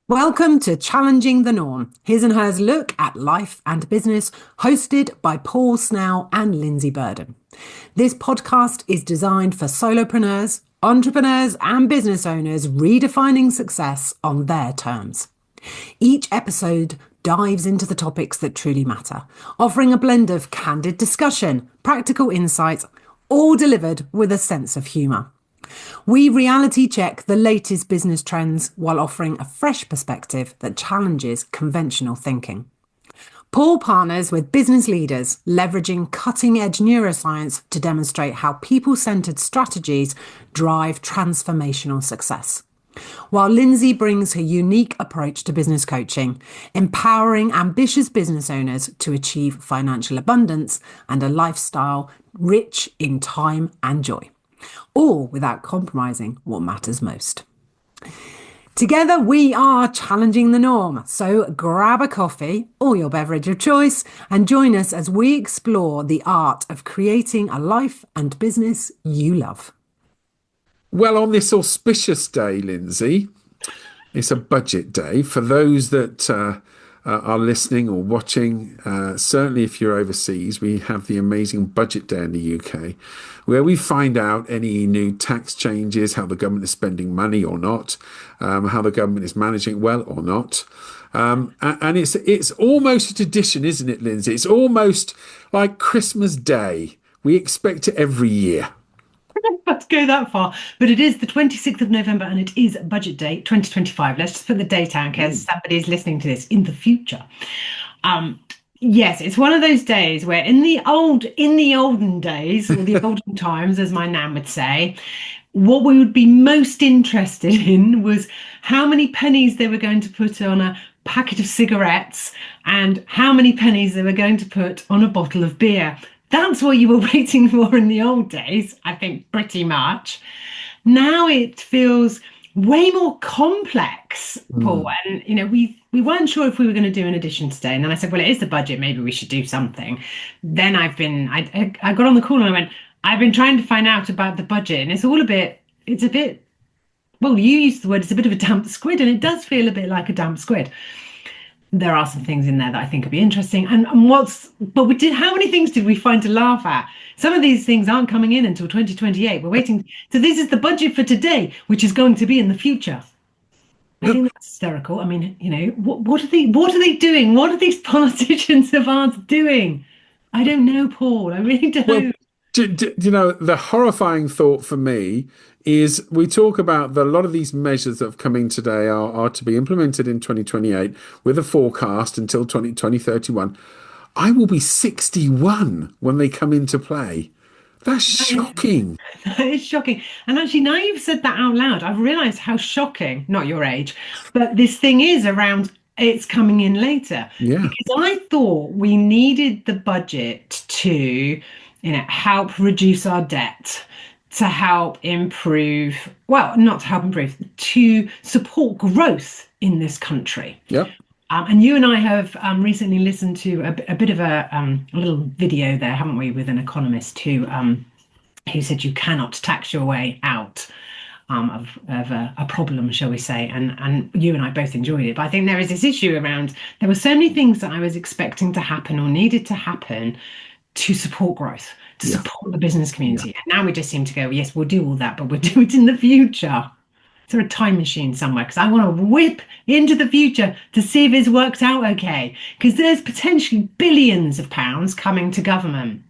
Welcome to Challenging the Norm, his and hers look at life and business, hosted by Paul Snell and Lindsey Burden. This podcast is designed for solopreneurs, entrepreneurs, and business owners redefining success on their terms. Each episode dives into the topics that truly matter, offering a blend of candid discussion, practical insights, all delivered with a sense of humour. We reality check the latest business trends while offering a fresh perspective that challenges conventional thinking. Paul partners with business leaders, leveraging cutting-edge neuroscience to demonstrate how people-centered strategies drive transformational success. While Lindsey brings her unique approach to business coaching, empowering ambitious business owners to achieve financial abundance and a lifestyle rich in time and joy, all without compromising what matters most. Together, we are challenging the norm. So grab a coffee or your beverage of choice and join us as we explore the art of creating a life and business you love. Well, on this auspicious day, Lindsey, it's a budget day. For those that are listening or watching, certainly if you're overseas, we have the amazing Budget Day in the UK, where we find out any new tax changes, how the government is spending money or not, how the government is managing well or not. And it's almost a tradition, isn't it, Lindsey? It's almost like Christmas Day. We expect it every year. Let's go that far, but it is the 26th of November and it is Budget Day 2025. Let's just put the date out in case somebody's listening to this in the future. Yes, it's one of those days where in the olden days, or the olden times, as my nan would say, what we would be most interested in was how many pennies they were going to put on a packet of cigarettes and how many pennies they were going to put on a bottle of beer. That's what you were waiting for in the old days, I think, pretty much. Now it feels way more complex, Paul. And, we weren't sure if we were going to do an edition today. And then I said, well, it is the budget. Maybe we should do something. Then I got on the call and I went, I've been trying to find out about the budget. And it's a bit, well, you used the word, it's a bit of a damp squid. And it does feel a bit like a damp squid. There are some things in there that I think would be interesting. But how many things did we find to laugh at? Some of these things aren't coming in until 2028. We're waiting. So this is the budget for today, which is going to be in the future. I think that's hysterical. I mean, what are they doing? What are these politicians of ours doing? I don't know, Paul. I really don't. Well, the horrifying thought for me is we talk about a lot of these measures that have come in today are to be implemented in 2028 with a forecast until 2031. I will be 61 when they come into play. That's shocking. That is shocking. And actually, now you've said that out loud, I've realised how shocking, not your age, but this thing is around it's coming in later. Yeah. Because I thought we needed the budget to help reduce our debt, to help improve, not to help improve, to support growth in this country. Yeah. And you and I have recently listened to a bit of a little video there, haven't we, with an economist who said you cannot tax your way out of a problem, shall we say, and you and I both enjoyed it. But I think there is this issue around, there were so many things that I was expecting to happen or needed to happen to support growth, to support the business community. And now we just seem to go, yes, we'll do all that, but we'll do it in the future. Is there a time machine somewhere? Because I want to whip into the future to see if it's worked out okay. Because there's potentially billions of pounds coming to government.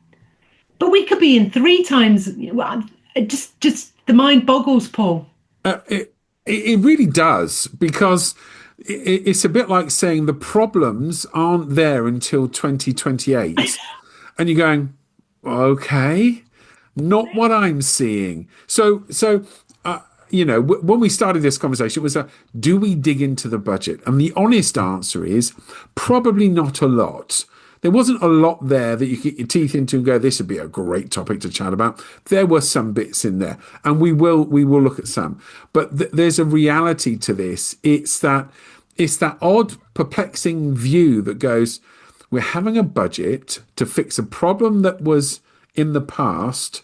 But we could be in 3 times. Just the mind boggles, Paul. It really does, because it's a bit like saying the problems aren't there until 2028. And you're going, okay, not what I'm seeing. So when we started this conversation, it was do we dig into the budget? And the honest answer is probably not a lot. There wasn't a lot there that you could get your teeth into and go, this would be a great topic to chat about. There were some bits in there, and we will look at some. But there's a reality to this. It's that odd, perplexing view that goes, we're having a budget to fix a problem that was in the past,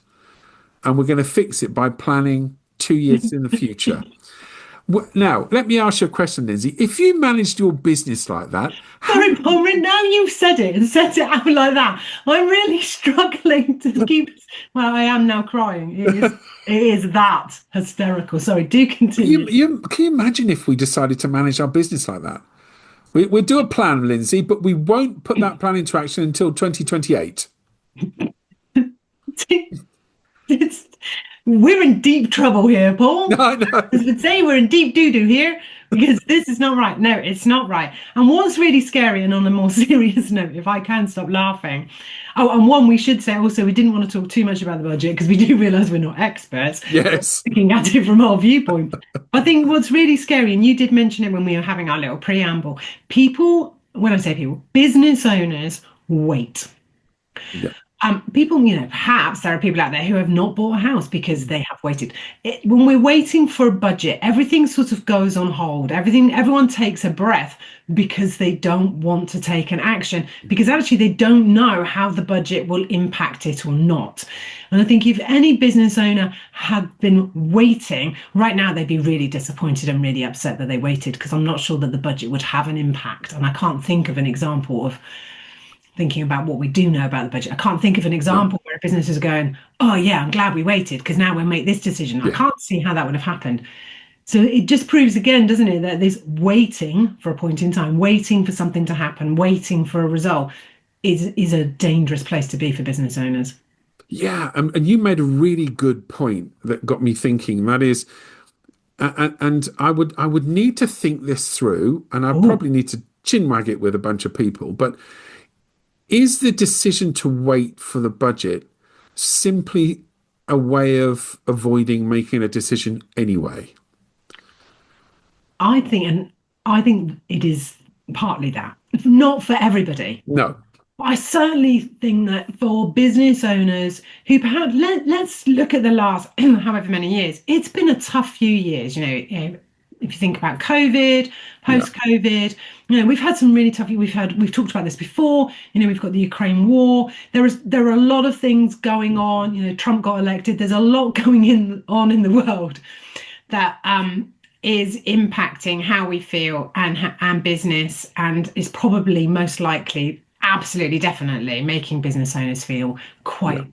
and we're going to fix it by planning 2 years in the future. Now, let me ask you a question, Lindsay. If you managed your business like that, Sorry, Paul, now you've said it and said it out like that. I'm really struggling to keep. Well, I am now crying. It is that hysterical. Sorry, do continue. can you imagine if we decided to manage our business like that? We'll do a plan, Lindsay, but we won't put that plan into action until 2028. We're in deep trouble here, Paul. No, I know. As would say, we're in deep doo-doo here because this is not right. No, it's not right. And what's really scary, and on a more serious note, if I can stop laughing. Oh, and one we should say also, we didn't want to talk too much about the budget because we do realise we're not experts. Yes. Looking at it from our viewpoint. I think what's really scary, and you did mention it when we were having our little preamble, people, when I say people, business owners wait. Yeah. People, perhaps there are people out there who have not bought a house because they have waited. When we're waiting for a budget, everything sort of goes on hold. Everyone takes a breath because they don't want to take an action, because actually they don't know how the budget will impact it or not. And I think if any business owner had been waiting, right now they'd be really disappointed and really upset that they waited, because I'm not sure that the budget would have an impact. And I can't think of an example of, thinking about what we do know about the budget, I can't think of an example where businesses are going, oh yeah, I'm glad we waited because now we'll make this decision. I can't see how that would have happened. So it just proves again, doesn't it, that this waiting for a point in time, waiting for something to happen, waiting for a result is a dangerous place to be for business owners. Yeah, and you made a really good point that got me thinking. That is, and I would need to think this through, and I probably need to chinwag it with a bunch of people, but is the decision to wait for the budget simply a way of avoiding making a decision anyway? I think it is partly that. Not for everybody. No. I certainly think that for business owners who perhaps, let's look at the last however many years, it's been a tough few years, if you think about COVID, post-COVID, we've had some really tough, we've talked about this before, we've got the Ukraine war, there are a lot of things going on, Trump got elected, there's a lot going on in the world that is impacting how we feel and business, and is probably most likely, absolutely, definitely making business owners feel quite,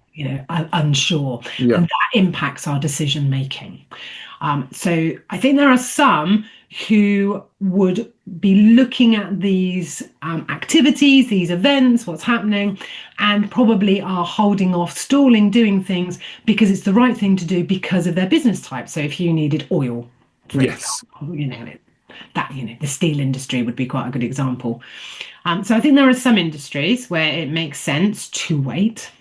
unsure, and that impacts our decision making. So I think there are some who would be looking at these activities, these events, what's happening, and probably are holding off, stalling, doing things because it's the right thing to do because of their business type. So if you needed oil, for example, the steel industry would be quite a good example. So I think there are some industries where it makes sense to wait.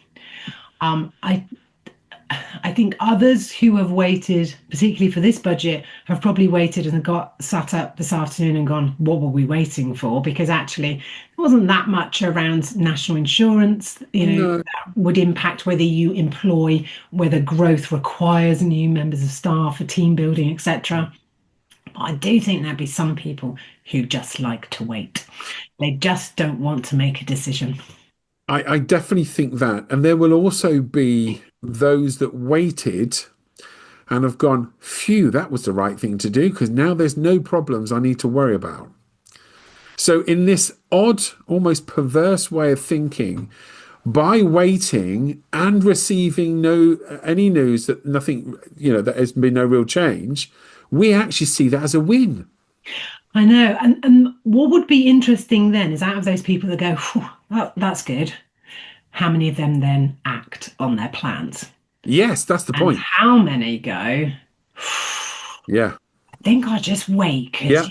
I think others who have waited, particularly for this budget, have probably waited and sat up this afternoon and gone, what were we waiting for? Because actually there wasn't that much around national insurance, that would impact whether you employ, whether growth requires new members of staff for team building, etc. I do think there'd be some people who just like to wait. They just don't want to make a decision. I definitely think that. And there will also be those that waited and have gone, phew, that was the right thing to do, because now there's no problems I need to worry about. So in this odd, almost perverse way of thinking, by waiting and receiving any news that nothing, that has been no real change, we actually see that as a win. I know. And what would be interesting then is, out of those people that go, that's good, how many of them then act on their plans? Yes, that's the point. How many go, I think I'll just wait, because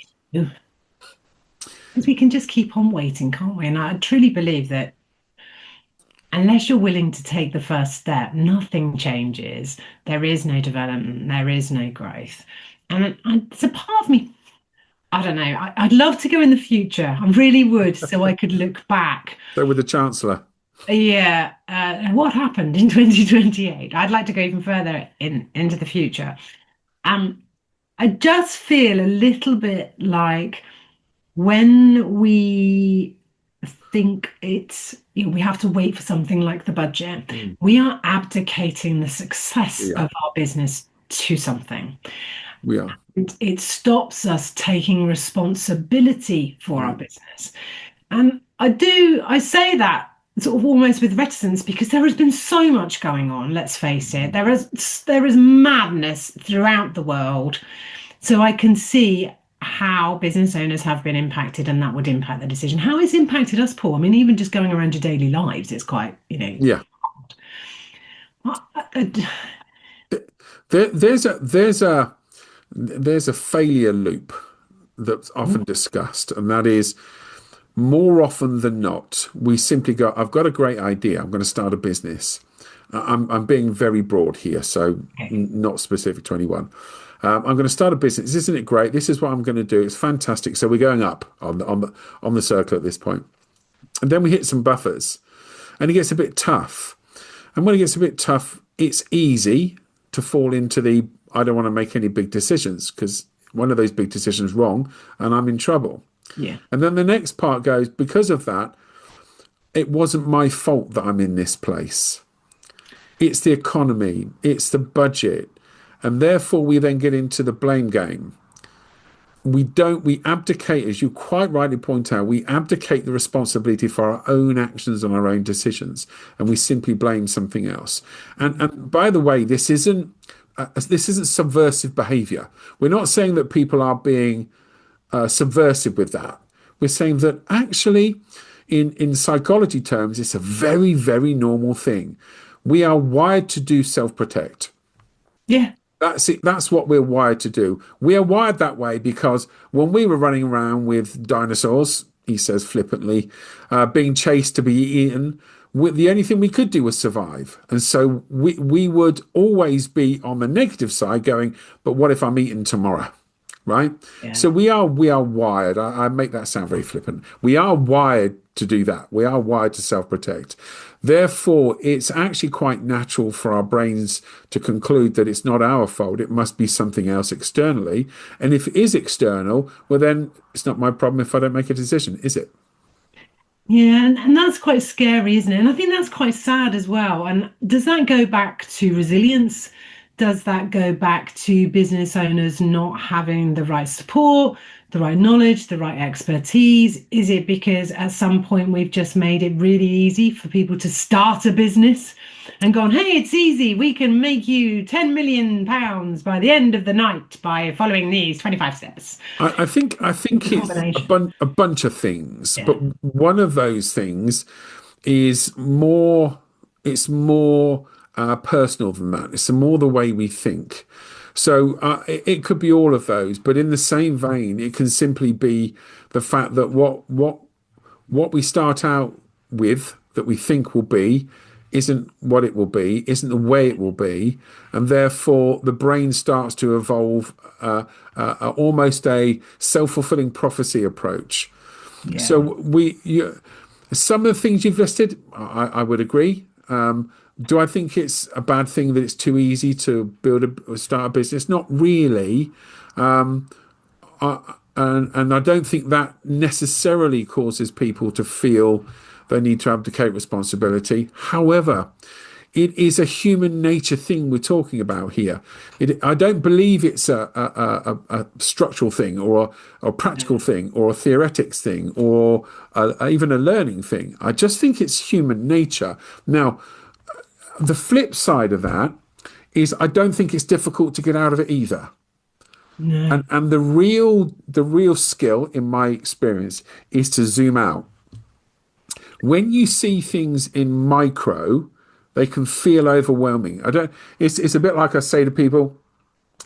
we can just keep on waiting, can't we? And I truly believe that unless you're willing to take the first step, nothing changes. There is no development. There is no growth. And it's a part of me, I don't know. I'd love to go in the future. I really would, so I could look back. So with the Chancellor. Yeah. What happened in 2028? I'd like to go even further into the future. I just feel a little bit like when we think it's, we have to wait for something like the budget, we are abdicating the success of our business to something. We are. it stops us taking responsibility for our business. And I say that sort of almost with reticence, because there has been so much going on, let's face it. There is madness throughout the world. So I can see how business owners have been impacted, and that would impact the decision. How it's impacted us, Paul? I mean, even just going around your daily lives, it's quite, Yeah. There's a failure loop that's often discussed, and that is, more often than not, we simply go, I've got a great idea, I'm going to start a business. I'm being very broad here, so not specific to anyone. I'm going to start a business. Isn't it great? This is what I'm going to do. It's fantastic. So we're going up on the circle at this point. And then we hit some buffers, and it gets a bit tough. And when it gets a bit tough, it's easy to fall into the, I don't want to make any big decisions, because one of those big decisions is wrong and I'm in trouble. Yeah. And then the next part goes, because of that, it wasn't my fault that I'm in this place. It's the economy, it's the budget. And therefore we then get into the blame game. We abdicate, as you quite rightly point out, we abdicate the responsibility for our own actions and our own decisions, and we simply blame something else. And by the way, this isn't subversive behavior. We're not saying that people are being subversive with that. We're saying that actually, in psychology terms, it's a very, very normal thing. We are wired to do self-protect. Yeah. That's it. That's what we're wired to do. We are wired that way because when we were running around with dinosaurs, he says flippantly, being chased to be eaten, the only thing we could do was survive. And so we would always be on the negative side going, but what if I'm eaten tomorrow? Right? Yeah. So we are wired. I make that sound very flippant. We are wired to do that. We are wired to self-protect. Therefore, it's actually quite natural for our brains to conclude that it's not our fault. It must be something else externally. And if it is external, well, then it's not my problem if I don't make a decision, is it? Yeah, and that's quite scary, isn't it? And I think that's quite sad as well. And does that go back to resilience? Does that go back to business owners not having the right support, the right knowledge, the right expertise? Is it because at some point we've just made it really easy for people to start a business and gone, hey, it's easy. We can make you £10 million by the end of the night by following these 25 steps. I think it's a bunch of things, yeah. But one of those things is more personal than that. It's more the way we think. So it could be all of those, but in the same vein, it can simply be the fact that what we start out with that we think will be isn't what it will be, isn't the way it will be, and therefore the brain starts to evolve almost a self-fulfilling prophecy approach. Yeah. So some of the things you've listed, I would agree. Do I think it's a bad thing that it's too easy to start a business? Not really. And I don't think that necessarily causes people to feel they need to abdicate responsibility. However, it is a human nature thing we're talking about here. I don't believe it's a structural thing or a practical thing or a theoretics thing or even a learning thing. I just think it's human nature. Now, the flip side of that is I don't think it's difficult to get out of it either. No. And the real skill, in my experience, is to zoom out. When you see things in micro, they can feel overwhelming. It's a bit like I say to people,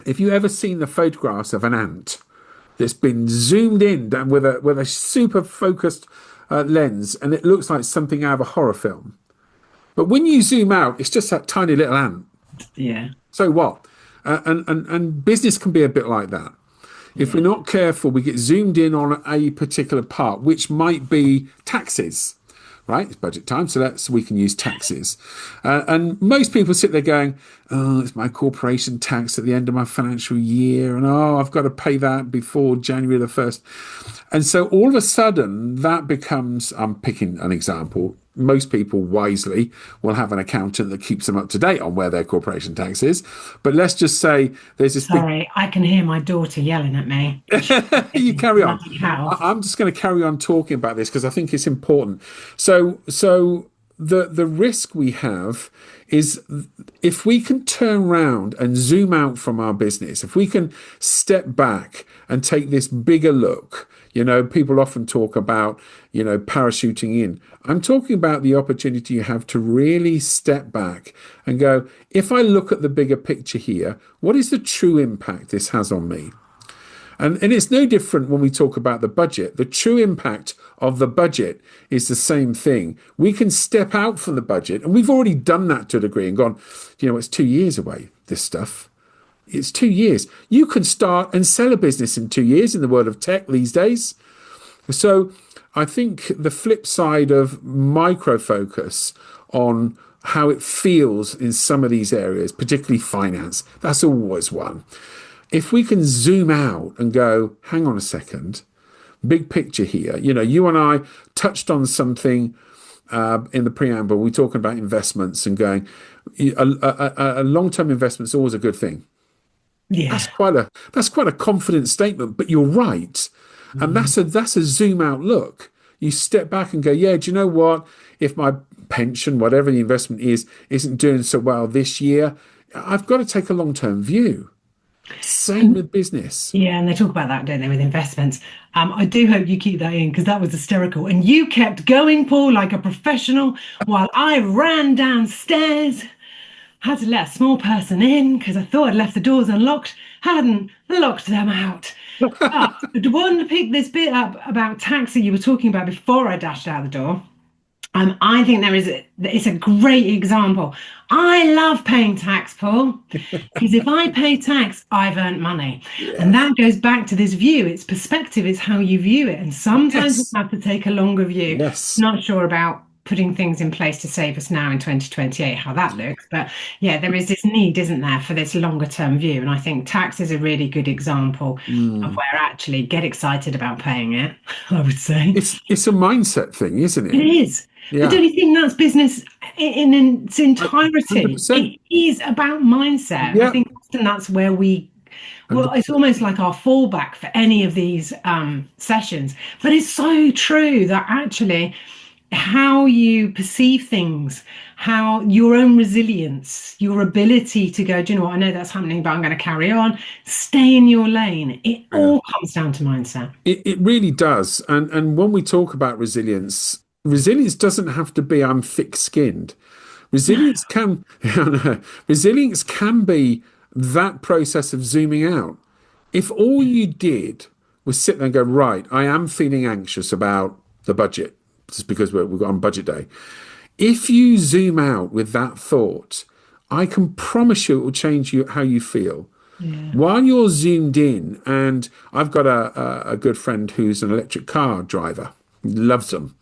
if you ever seen the photographs of an ant that's been zoomed in with a super focused lens, and it looks like something out of a horror film. But when you zoom out, it's just that tiny little ant. Yeah. So what? And business can be a bit like that. If we're not careful, we get zoomed in on a particular part, which might be taxes, right? It's budget time, so we can use taxes. And most people sit there going, oh, it's my corporation tax at the end of my financial year, and I've got to pay that before January the 1st. And so all of a sudden, that becomes, I'm picking an example, most people wisely will have an accountant that keeps them up to date on where their corporation tax is. But let's just say there's this Sorry, I can hear my daughter yelling at me. you carry on. Bloody hell. I'm just going to carry on talking about this because I think it's important. So the risk we have is if we can turn around and zoom out from our business, if we can step back and take this bigger look. People often talk about, parachuting in. I'm talking about the opportunity you have to really step back and go, if I look at the bigger picture here, what is the true impact this has on me? And it's no different when we talk about the budget. The true impact of the budget is the same thing. We can step out from the budget, and we've already done that to a degree and gone, it's 2 years away, this stuff. It's 2 years. You can start and sell a business in 2 years in the world of tech these days. So I think the flip side of micro focus on how it feels in some of these areas, particularly finance, that's always one. If we can zoom out and go, hang on a second, big picture here. You and I touched on something in the preamble. We're talking about investments and going, a long-term investment is always a good thing. Yeah. That's quite a confident statement, but you're right. And that's a zoom out look. You step back and go, yeah, do you know what? If my pension, whatever the investment is, isn't doing so well this year, I've got to take a long-term view. Same with business. Yeah, and they talk about that, don't they, with investments. I do hope you keep that in because that was hysterical. And you kept going, Paul, like a professional, while I ran downstairs. Had to let a small person in because I thought I'd left the doors unlocked, hadn't locked them out. But I wanted to pick this bit up about tax that you were talking about before I dashed out the door. I think it's a great example. I love paying tax, Paul, because if I pay tax, I've earned money. Yeah. And that goes back to this view. It's perspective, it's how you view it. And sometimes we have to take a longer view. Yes. Not sure about putting things in place to save us now in 2028, how that looks. But yeah, there is this need, isn't there, for this longer term view. And I think tax is a really good example of where actually get excited about paying it, I would say. It's a mindset thing, isn't it? It is. Yeah. But don't you think that's business in its entirety? 100%. It is about mindset. Yeah. I think often that's where it's almost like our fallback for any of these sessions. But it's so true that actually how you perceive things, how your own resilience, your ability to go, do you know what, I know that's happening, but I'm going to carry on, stay in your lane. It all comes down to mindset. It really does. And when we talk about resilience doesn't have to be I'm thick-skinned. Resilience can be that process of zooming out. If all you did was sit there and go, right, I am feeling anxious about the budget, just because we've got on budget day. If you zoom out with that thought, I can promise you it will change how you feel. Yeah. While you're zoomed in, and I've got a good friend who's an electric car driver, loves them.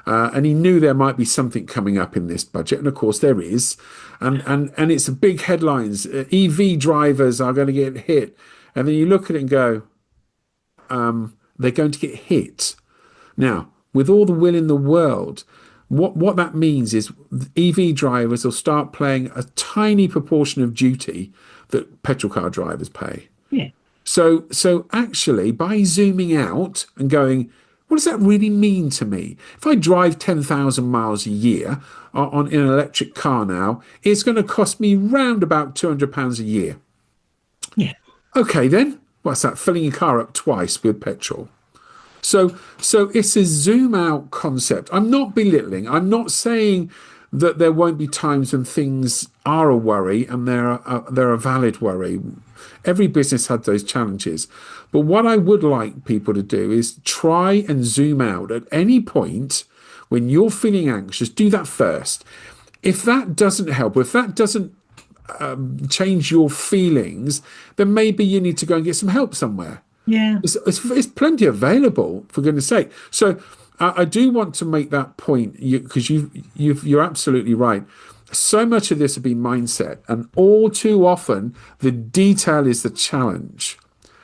And he knew there might be something coming up in this budget, and of course there is, and it's a big headlines. EV drivers are going to get hit, and then you look at it and go, they're going to get hit. Now, with all the will in the world, what that means is EV drivers will start paying a tiny proportion of duty that petrol car drivers pay. Yeah. So actually, by zooming out and going, what does that really mean to me? If I drive 10,000 miles a year in an electric car now, it's going to cost me round about £200 a year. Yeah. Okay, then. What's that? Filling your car up twice with petrol. So it's a zoom out concept. I'm not belittling. I'm not saying that there won't be times when things are a worry and they're a valid worry. Every business had those challenges. But what I would like people to do is try and zoom out at any point when you're feeling anxious. Do that first. If that doesn't help, if that doesn't change your feelings, then maybe you need to go and get some help somewhere. Yeah, it's plenty available, for goodness sake. So I do want to make that point because you're absolutely right. So much of this will be mindset, and all too often the detail is the challenge.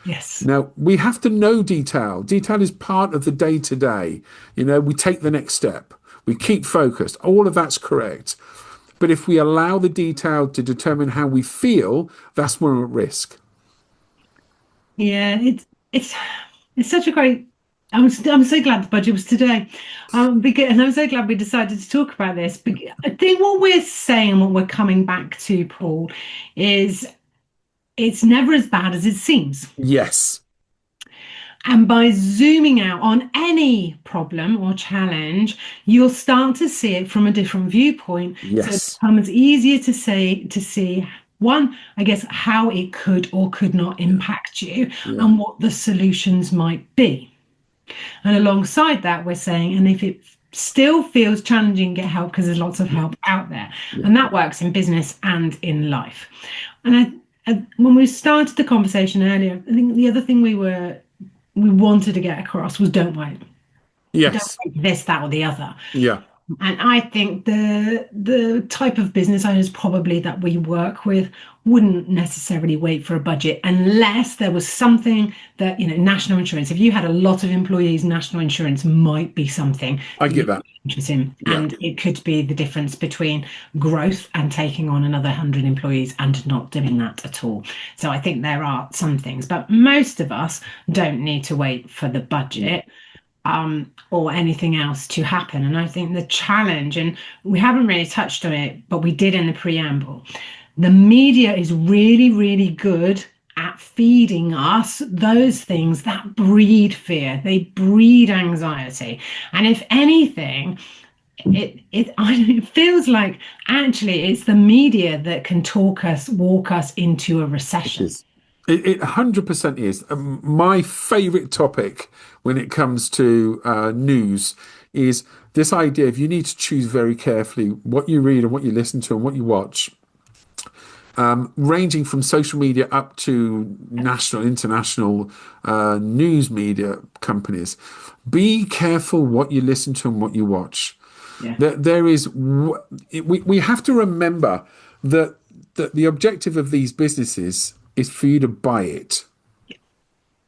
Yes. Now we have to know detail. Detail is part of the day-to-day. We take the next step. We keep focused. All of that's correct. But if we allow the detail to determine how we feel, that's when we're at risk. Yeah, it's such a great. I'm so glad the budget was today, and I'm so glad we decided to talk about this. I think what we're saying and what we're coming back to, Paul, is it's never as bad as it seems. Yes. And by zooming out on any problem or challenge, you'll start to see it from a different viewpoint. Yes. So it becomes easier to see one, I guess, how it could or could not impact you and what the solutions might be. And alongside that, we're saying, and if it still feels challenging, get help, because there's lots of help out there. And that works in business and in life. And when we started the conversation earlier, I think the other thing we wanted to get across was don't wait. Yes. Don't wait this, that, or the other. Yeah. And I think the type of business owners probably that we work with wouldn't necessarily wait for a budget unless there was something that, national insurance. If you had a lot of employees, national insurance might be something I get that. Interesting. And it could be the difference between growth and taking on another 100 employees and not doing that at all. So I think there are some things, but most of us don't need to wait for the budget or anything else to happen. And I think the challenge, and we haven't really touched on it, but we did in the preamble, the media is really, really good at feeding us those things that breed fear. They breed anxiety. And if anything, it feels like actually it's the media that can walk us into a recession. It 100% is. My favorite topic when it comes to news is this idea of you need to choose very carefully what you read and what you listen to and what you watch, ranging from social media up to national, international news media companies. Be careful what you listen to and what you watch. Yeah. We have to remember that the objective of these businesses is for you to buy it.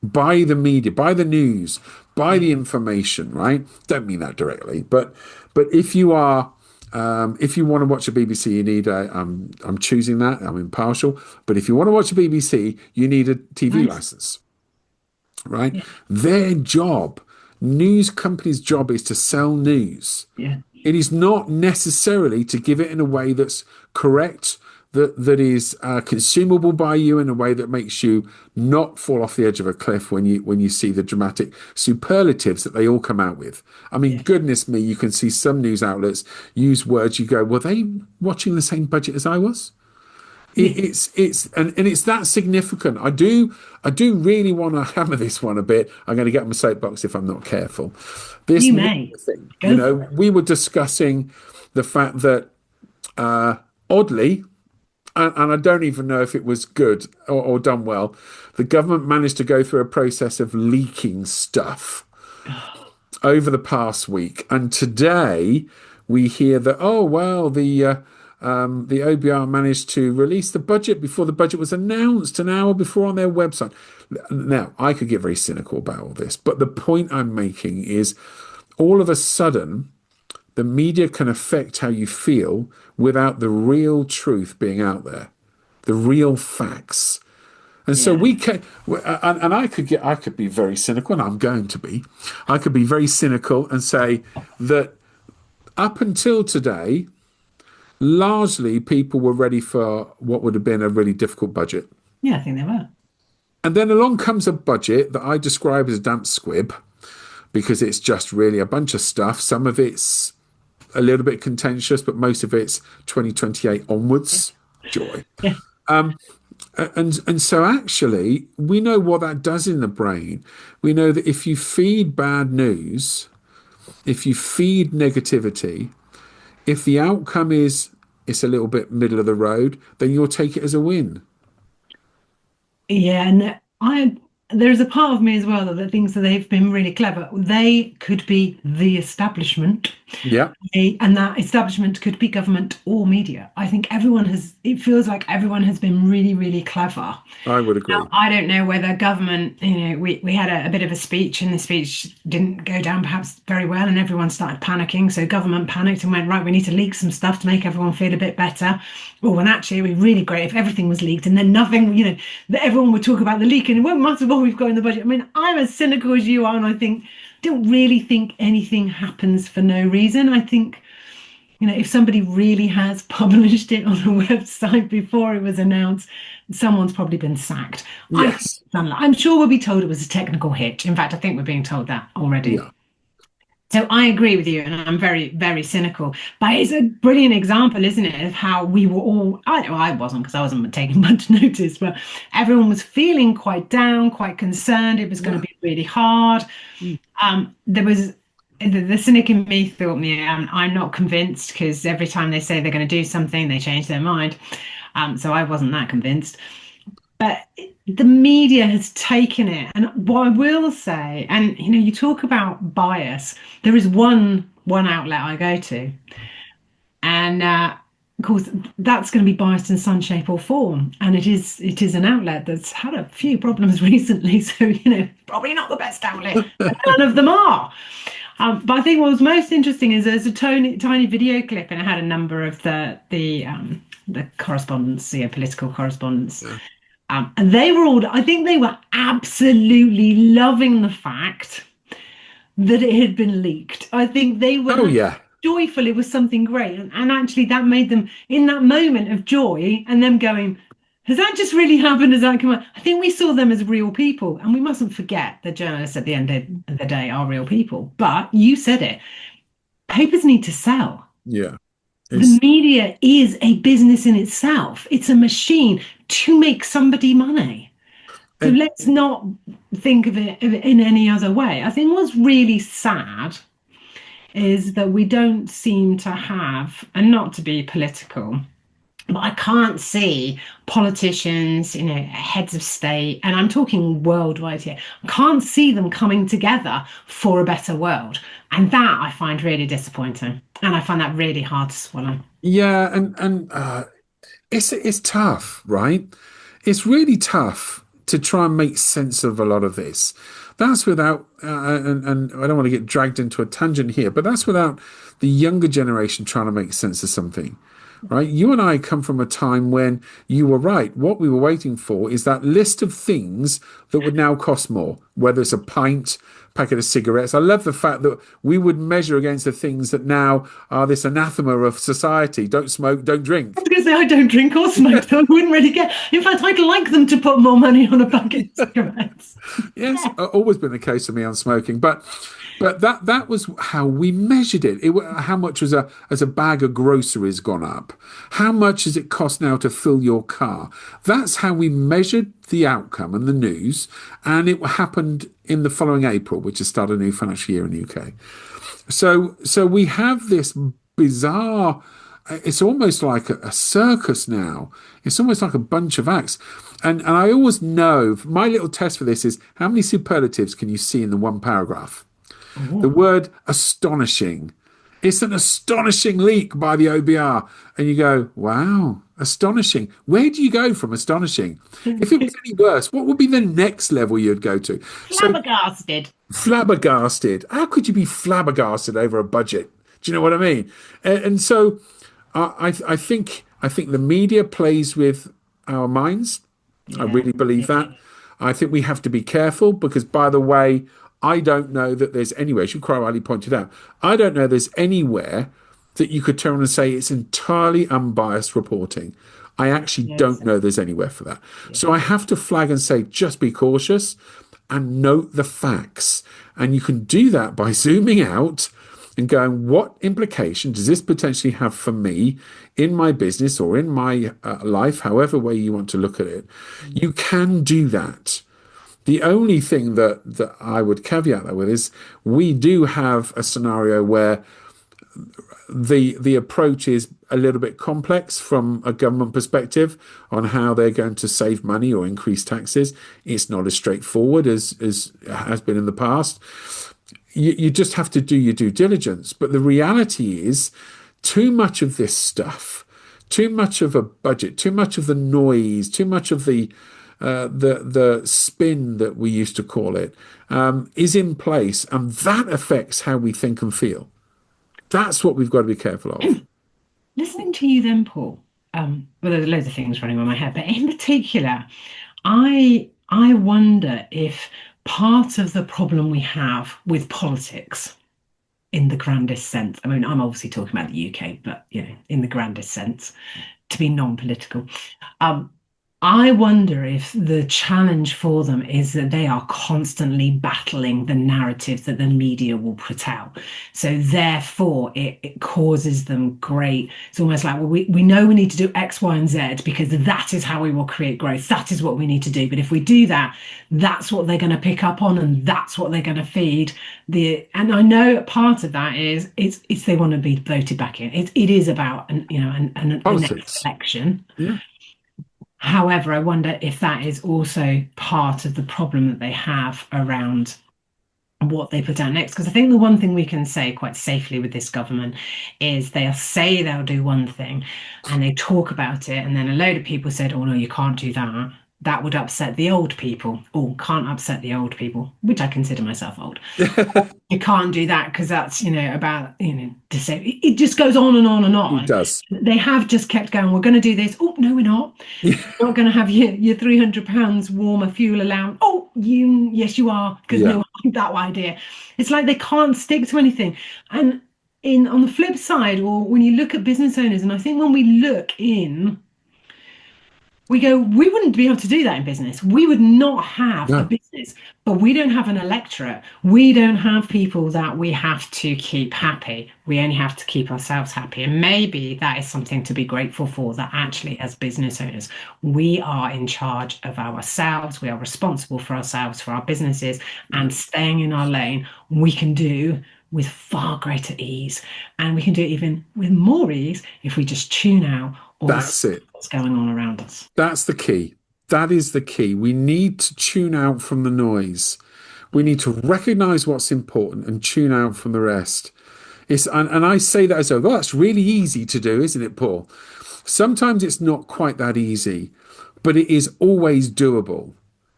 Buy the media, buy the news, buy the information, right? Don't mean that directly, but if you are, if you want to watch a BBC, you need I'm choosing that, I'm impartial, but if you want to watch a BBC, you need a TV license, right? Yeah. Their job, news companies' job is to sell news. Yeah. It is not necessarily to give it in a way that's correct, that is consumable by you in a way that makes you not fall off the edge of a cliff when you see the dramatic superlatives that they all come out with. I mean, goodness me, you can see some news outlets use words you go, were they watching the same budget as I was? It's that significant. I do really want to hammer this one a bit. I'm going to get on my soapbox if I'm not careful. This thing, we were discussing the fact that oddly, and I don't even know if it was good or done well, the government managed to go through a process of leaking stuff over the past week. And today we hear that, the OBR managed to release the budget before the budget was announced an hour before on their website. Now, I could get very cynical about all this, but the point I'm making is all of a sudden, the media can affect how you feel without the real truth being out there, the real facts. And so we can, and I could be very cynical, and I'm going to be. I could be very cynical and say that up until today, largely people were ready for what would have been a really difficult budget. Yeah, I think they were. And then along comes a budget that I describe as a damp squib, because it's just really a bunch of stuff. Some of it's a little bit contentious, but most of it's 2028 onwards. Joy. Yeah. And so actually, we know what that does in the brain. We know that if you feed bad news, if you feed negativity, if the outcome is it's a little bit middle of the road, then you'll take it as a win. Yeah, and there's a part of me as well that thinks that they've been really clever. They could be the establishment. Yeah. And that establishment could be government or media. I think it feels like everyone has been really, really clever. I would agree. Now, I don't know whether government, we had a bit of a speech, and the speech didn't go down perhaps very well, and everyone started panicking. So government panicked and went, right, we need to leak some stuff to make everyone feel a bit better. Well, when actually it would be really great if everything was leaked and then nothing, that everyone would talk about the leak and it won't matter what we've got in the budget. I mean, I'm as cynical as you are, and I don't really think anything happens for no reason. I think, if somebody really has published it on a website before it was announced, someone's probably been sacked. Yes. I'm sure we'll be told it was a technical hitch. In fact, I think we're being told that already. Yeah. So I agree with you, and I'm very, very cynical. But it's a brilliant example, isn't it, of how we were all, I wasn't, because I wasn't taking much notice, but everyone was feeling quite down, quite concerned. It was going to be really hard. There was the cynic in me thought, I'm not convinced, because every time they say they're going to do something, they change their mind. So I wasn't that convinced. But the media has taken it. And what I will say, and you talk about bias, there is one outlet I go to. And of course, that's going to be biased in some shape or form. And it is an outlet that's had a few problems recently. So, probably not the best outlet. None of them are. But I think what was most interesting is there's a tiny video clip, and it had a number of the correspondents, political correspondents. Yeah. And I think they were absolutely loving the fact that it had been leaked. I think they were joyful. It was something great. And actually that made them, in that moment of joy and them going, has that just really happened? Has that come out? I think we saw them as real people. And we mustn't forget that journalists at the end of the day are real people. But you said it, papers need to sell. Yeah. The media is a business in itself. It's a machine to make somebody money. So let's not think of it in any other way. I think what's really sad is that we don't seem to have, and not to be political, but I can't see politicians, heads of state, and I'm talking worldwide here, I can't see them coming together for a better world. And that I find really disappointing. And I find that really hard to swallow. Yeah, and it's tough, right? It's really tough to try and make sense of a lot of this. That's without, and I don't want to get dragged into a tangent here, but that's without the younger generation trying to make sense of something. Right? You and I come from a time when you were right. What we were waiting for is that list of things that would now cost more, whether it's a pint, packet of cigarettes. I love the fact that we would measure against the things that now are this anathema of society. Don't smoke, don't drink. I was going to say, I don't drink or smoke, so I wouldn't really get. In fact, I'd like them to put more money on a packet of cigarettes. Yes, always been the case for me on smoking. But that was how we measured it. How much was a bag of groceries gone up? How much does it cost now to fill your car? That's how we measured the outcome and the news. And it happened in the following April, which has started a new financial year in the UK. So we have this bizarre, it's almost like a circus now. It's almost like a bunch of acts. And I always know, my little test for this is, how many superlatives can you see in the one paragraph? Ooh. The word astonishing. It's an astonishing leak by the OBR. And you go, wow, astonishing. Where do you go from astonishing? If it was any worse, what would be the next level you'd go to? Flabbergasted. Flabbergasted. How could you be flabbergasted over a budget? Do you know what I mean? And so I think the media plays with our minds. Yeah, I really believe that. I think we have to be careful because, by the way, I don't know that there's anywhere, as 𝗪𝗏 pointed out, I don't know there's anywhere that you could turn and say it's entirely unbiased reporting. I actually don't know there's anywhere for that. Yeah. So I have to flag and say, just be cautious and note the facts. And you can do that by zooming out and going, what implication does this potentially have for me in my business or in my life, however way you want to look at it? You can do that. The only thing that I would caveat that with is we do have a scenario where the approach is a little bit complex from a government perspective on how they're going to save money or increase taxes. It's not as straightforward as has been in the past. You just have to do your due diligence. But the reality is, too much of this stuff, too much of a budget, too much of the noise, too much of the spin that we used to call it, is in place, and that affects how we think and feel. That's what we've got to be careful of. Listening to you then, Paul, well, there's loads of things running on my head, but in particular, I wonder if part of the problem we have with politics, in the grandest sense, I mean, I'm obviously talking about the UK, but in the grandest sense, to be non-political, I wonder if the challenge for them is that they are constantly battling the narrative that the media will put out. So therefore, it causes them it's almost like, well, we know we need to do X, Y, and Z because that is how we will create growth. That is what we need to do. But if we do that, that's what they're going to pick up on, and that's what they're going to feed. And I know part of that is it's they want to be voted back in. It is about an next election. Yeah. However, I wonder if that is also part of the problem that they have around what they put out next. Because I think the one thing we can say quite safely with this government is they'll say they'll do one thing and they talk about it, and then a load of people said, oh no, you can't do that. That would upset the old people. Oh, can't upset the old people, which I consider myself old. You can't do that because that's, about, to say it just goes on and on and on. It does. They have just kept going. We're going to do this. Oh, no, we're not. You're not going to have your £300 warmer fuel allowance. Oh, yes, you are. Because no one liked that idea. It's like they can't stick to anything. And on the flip side, or when you look at business owners, and I think when we look in, we go, we wouldn't be able to do that in business. We would not have a business, but we don't have an electorate. We don't have people that we have to keep happy. We only have to keep ourselves happy. And maybe that is something to be grateful for, that actually as business owners, we are in charge of ourselves. We are responsible for ourselves, for our businesses, and staying in our lane, we can do with far greater ease. And we can do it even with more ease if we just tune out what's going on around us. That's the key. That is the key. We need to tune out from the noise. We need to recognize what's important and tune out from the rest. And I say that as though, that's really easy to do, isn't it, Paul? Sometimes it's not quite that easy, but it is always doable.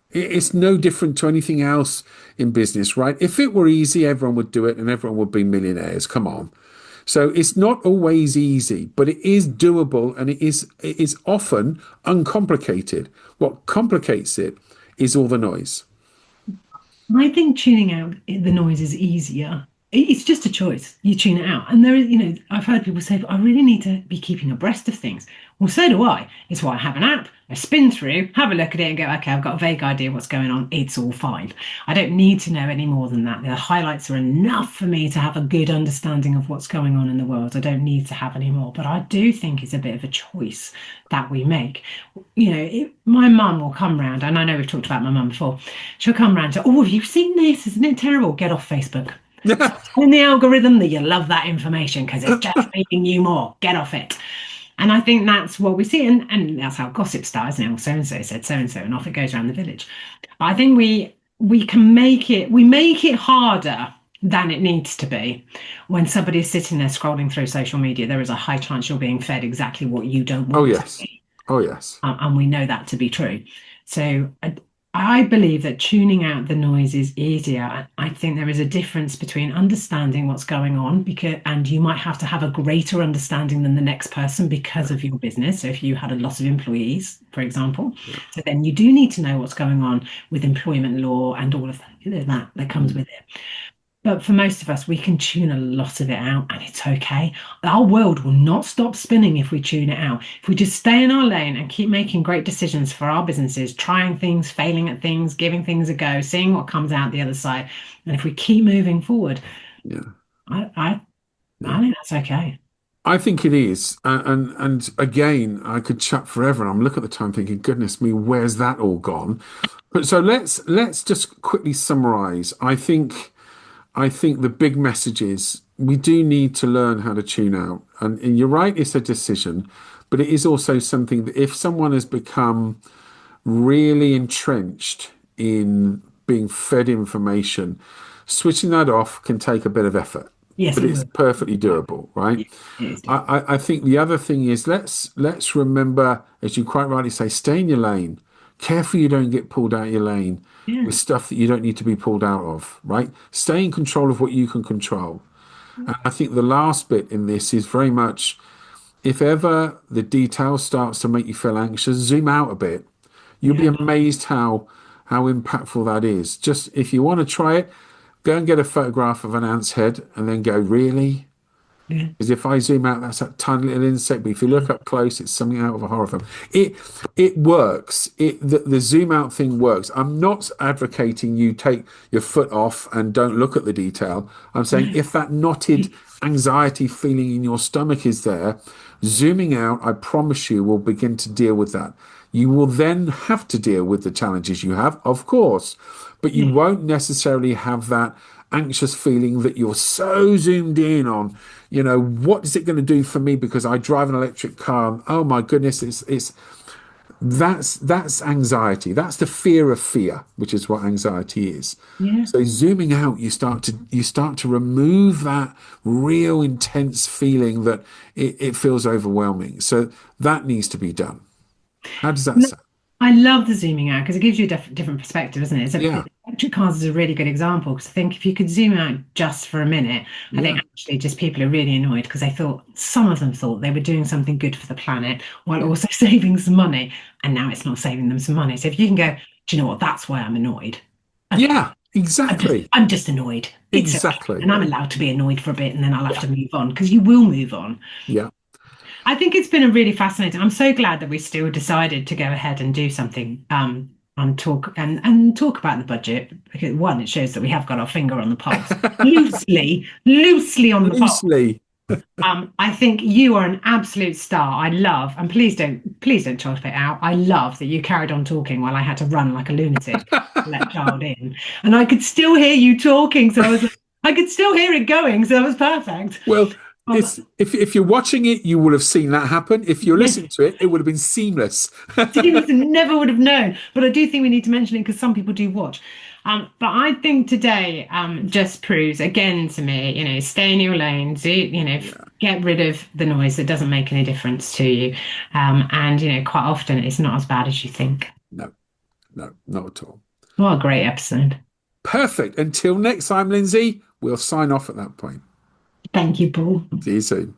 It's no different to anything else in business, right? If it were easy, everyone would do it and everyone would be millionaires. Come on. So it's not always easy, but it is doable, and it is often uncomplicated. What complicates it is all the noise. I think tuning out the noise is easier. It's just a choice. You tune it out. And there is, I've heard people say, I really need to be keeping abreast of things. Well, so do I. It's why I have an app. I spin through, have a look at it and go, okay, I've got a vague idea what's going on. It's all fine. I don't need to know any more than that. The highlights are enough for me to have a good understanding of what's going on in the world. I don't need to have any more. But I do think it's a bit of a choice that we make. My mum will come round, and I know we've talked about my mum before. She'll come round and say, oh, have you seen this? Isn't it terrible? Get off Facebook. In the algorithm that you love that information because it's just feeding you more. Get off it. And I think that's what we see, and that's how gossip starts now. So and so said so and so, and off it goes around the village. But I think we can make it harder than it needs to be. When somebody is sitting there scrolling through social media, there is a high chance you're being fed exactly what you don't want to see. Oh yes. And we know that to be true. So I believe that tuning out the noise is easier. I think there is a difference between understanding what's going on, and you might have to have a greater understanding than the next person because of your business. So if you had a lot of employees, for example, so then you do need to know what's going on with employment law and all of that comes with it. But for most of us, we can tune a lot of it out, and it's okay. Our world will not stop spinning if we tune it out. If we just stay in our lane and keep making great decisions for our businesses, trying things, failing at things, giving things a go, seeing what comes out the other side. And if we keep moving forward, I think that's okay. I think it is. And again, I could chat forever. And I'm looking at the time thinking, goodness me, where's that all gone? But so let's just quickly summarize. I think the big message is we do need to learn how to tune out. And you're right, it's a decision, but it is also something that if someone has become really entrenched in being fed information, switching that off can take a bit of effort. Yes, but it it's will. perfectly doable, right? It is. I think the other thing is let's remember, as you quite rightly say, stay in your lane. Careful you don't get pulled out of your lane Yeah. with stuff that you don't need to be pulled out of, right? Stay in control of what you can control. And I think the last bit in this is very much, if ever the detail starts to make you feel anxious, zoom out a bit. You'll be amazed how impactful that is. Just if you want to try it, go and get a photograph of an ant's head and then go, really? Yeah. Because if I zoom out, that's that tiny little insect. But if you look up close, it's something out of a horror film. It works. The zoom out thing works. I'm not advocating you take your foot off and don't look at the detail. I'm saying if that knotted anxiety feeling in your stomach is there, zooming out, I promise you, will begin to deal with that. You will then have to deal with the challenges you have, of course, but you won't necessarily have that anxious feeling that you're so zoomed in on, what is it going to do for me because I drive an electric car? Oh my goodness, that's anxiety. That's the fear of fear, which is what anxiety is. Yeah. So zooming out, you start to remove that real intense feeling that it feels overwhelming. So that needs to be done. How does that sound? I love the zooming out because it gives you a different perspective, doesn't it? Yeah. Electric cars is a really good example because I think if you could zoom out just for a minute, I think actually just people are really annoyed because some of them thought they were doing something good for the planet while also saving some money, and now it's not saving them some money. So if you can go, do you know what? That's why I'm annoyed. Okay. Yeah, exactly. I'm just annoyed. It's Exactly. okay. And I'm allowed to be annoyed for a bit and then I'll have to move on because you will move on. Yeah. I think it's been a really fascinating. I'm so glad that we still decided to go ahead and do something and talk about the budget. Because one, it shows that we have got our finger on the pulse, loosely on the pulse. Loosely. I think you are an absolute star. I love, and please don't chop it out. I love that you carried on talking while I had to run like a lunatic to let child in, and I could still hear you talking. So I could still hear it going. So it was perfect. Well, if you're watching it, you would have seen that happen. If you're listening to it, it would have been seamless. Never would have known. But I do think we need to mention it because some people do watch. But I think today just proves again to me, stay in your lane, get rid of the noise that doesn't make any difference to you. And quite often it's not as bad as you think. No, not at all. What a great episode. Perfect. Until next time, Lindsay, we'll sign off at that point. Thank you, Paul. See you soon.